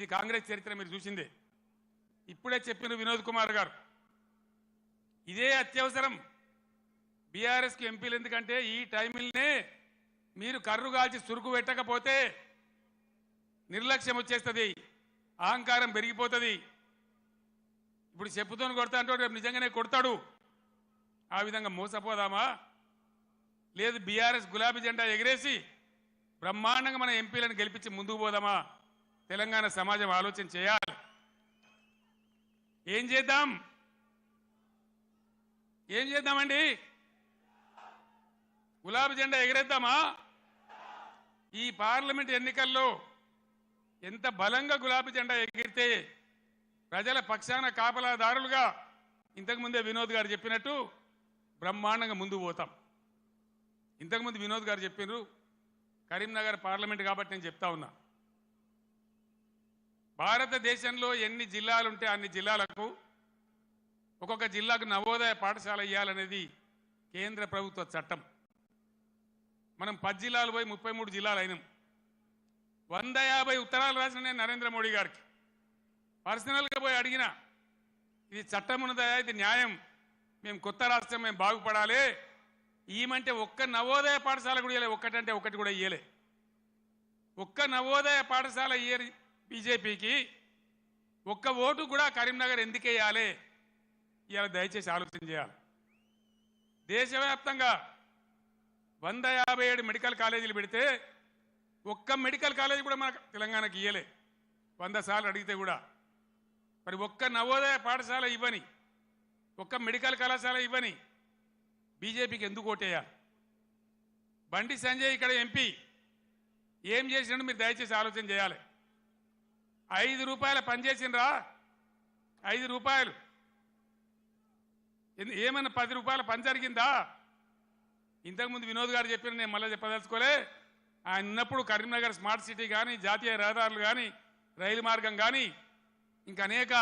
ఇది కాంగ్రెస్ చరిత్ర మీరు చూసిందే. ఇప్పుడే చెప్పిన వినోద్ కుమార్ గారు ఇదే అత్యవసరం బీఆర్ఎస్కి ఎంపీలు. ఎందుకంటే ఈ టైంలోనే మీరు కర్రు కాల్చి సురుకు పెట్టకపోతే నిర్లక్ష్యం వచ్చేస్తుంది, అహంకారం పెరిగిపోతుంది. ఇప్పుడు చెప్పుతోని కొడతా అంటే రేపు నిజంగానే కొడతాడు. ఆ విధంగా మోసపోదామా? లేదు బీఆర్ఎస్ గులాబీ జెండా ఎగిరేసి బ్రహ్మాండంగా మన ఎంపీలను గెలిపించి ముందుకు పోదామా? తెలంగాణ సమాజం ఆలోచన చేయాలి. ఏం చేద్దాం? ఏం చేద్దామండి? గులాబీ జెండా ఎగిరేద్దామా? ఈ పార్లమెంట్ ఎన్నికల్లో ఎంత బలంగా గులాబీ జెండా ఎగిరితే ప్రజల పక్షాన కాపలాదారులుగా ఇంతకుముందే వినోద్ గారు చెప్పినట్టు బ్రహ్మాండంగా ముందుకు పోతాం. ఇంతకుముందు వినోద్ గారు చెప్పినారు కరీంనగర్ పార్లమెంట్ కాబట్టి నేను చెప్తా ఉన్నా. భారతదేశంలో ఎన్ని జిల్లాలుంటే అన్ని జిల్లాలకు ఒక్కొక్క జిల్లాకు నవోదయ పాఠశాల ఇవ్వాలనేది కేంద్ర ప్రభుత్వ చట్టం. మనం 10 జిల్లాలు పోయి 33 జిల్లాలు అయినాం. 150 ఉత్తరాలు రాసిన నేను నరేంద్ర మోడీ గారికి పర్సనల్గా పోయి అడిగిన, ఇది చట్టం ఉన్నదయా, ఇది న్యాయం, మేము కొత్త రాష్ట్రం, మేము బాగుపడాలి, ఈమంటే ఒక్క నవోదయ పాఠశాల కూడా ఇవ్వలే. ఒక్కటంటే ఒకటి కూడా ఇవ్వలే. ఒక్క నవోదయ పాఠశాల ఇయ్యని బీజేపీకి ఒక్క ఓటు కూడా కరీంనగర్ ఎందుకు వేయాలి? ఇవాళ దయచేసి ఆలోచన చేయాలి. దేశవ్యాప్తంగా 157 మెడికల్ కాలేజీలు పెడితే ఒక్క మెడికల్ కాలేజీ కూడా మన తెలంగాణకి ఇయ్యలే. 100 సార్లు అడిగితే కూడా. మరి ఒక్క నవోదయ పాఠశాల ఇవ్వని, ఒక్క మెడికల్ కళాశాల ఇవ్వని బీజేపీకి ఎందుకు ఓటేయాలి? బండి సంజయ్ ఇక్కడ ఎంపీ ఏం చేసినట్టు మీరు దయచేసి ఆలోచన చేయాలి. 5 రూపాయల పని చేసిండ్రా? 5 రూపాయలు ఏమన్నా 10 రూపాయల పని జరిగిందా? ఇంతకుముందు వినోద్ గారు చెప్పిన, నేను మళ్ళీ చెప్పదలుచుకోలే. ఆయన ఉన్నప్పుడు కరీంనగర్ స్మార్ట్ సిటీ కానీ, జాతీయ రహదారులు కానీ, రైలు మార్గం కానీ, ఇంకా అనేక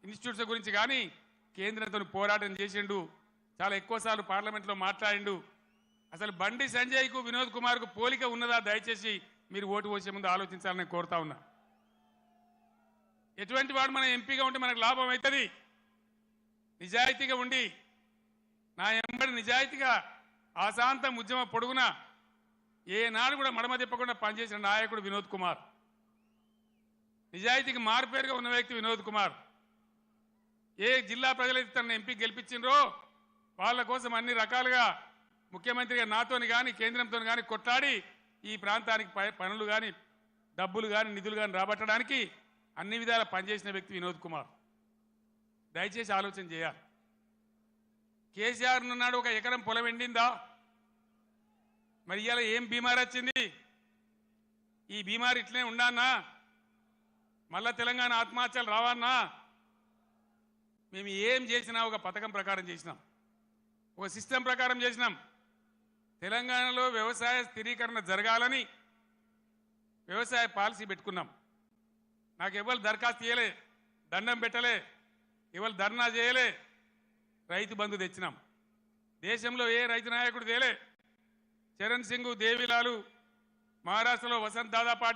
ఇన్స్టిట్యూట్స్ గురించి కానీ కేంద్రంతో పోరాటం చేసిండు. చాలా ఎక్కువసార్లు పార్లమెంట్లో మాట్లాడిండు. అసలు బండి సంజయ్కు వినోద్ కుమార్కు పోలిక ఉన్నదా? దయచేసి మీరు ఓటు పోసే ముందు ఆలోచించాలని కోరుతా ఉన్నా. ఎటువంటి వాడు మన ఎంపీగా ఉంటే మనకు లాభం అవుతుంది? నిజాయితీగా ఉండి నా ఎంబడి నిజాయితీగా ఆశాంతం ఉద్యమ పొడుగున ఏనాడు కూడా మడమ తిప్పకుండా పనిచేసిన నాయకుడు వినోద్ కుమార్. నిజాయితీకి మారుపేరుగా ఉన్న వ్యక్తి వినోద్ కుమార్. ఏ జిల్లా ప్రజలైతే తన ఎంపీ గెలిపించిండ్రో వాళ్ళ కోసం అన్ని రకాలుగా ముఖ్యమంత్రిగా నాతోని కానీ కేంద్రంతో కానీ కొట్లాడి ఈ ప్రాంతానికి పనులు కానీ, డబ్బులు కానీ, నిధులు కానీ రాబట్టడానికి అన్ని విధాల పనిచేసిన వ్యక్తి వినోద్ కుమార్. దయచేసి ఆలోచన చేయాలి. కేసీఆర్ ఉన్నాడు, ఒక ఎకరం పొలం ఎండిందా? మరి ఇవాళ ఏం బీమారి వచ్చింది? ఈ బీమారి ఇట్లనే ఉండానా? మళ్ళా తెలంగాణ ఆత్మహత్యలు రావన్నా? మేము ఏం చేసినా ఒక పథకం ప్రకారం చేసినాం, ఒక సిస్టమ్ ప్రకారం చేసినాం. తెలంగాణలో వ్యవసాయ స్థిరీకరణ జరగాలని వ్యవసాయ పాలసీ పెట్టుకున్నాం. నాకు ఎవరు దరఖాస్తు చేయలే, దండం పెట్టలే, ఎవరు ధర్నా చేయలే. రైతు బంధు తెచ్చినాం. దేశంలో ఏ రైతు నాయకుడు తేలే. చరణ్ సింగ్, దేవిలాలు, మహారాష్ట్రలో వసంత్ దాదా పాటిల్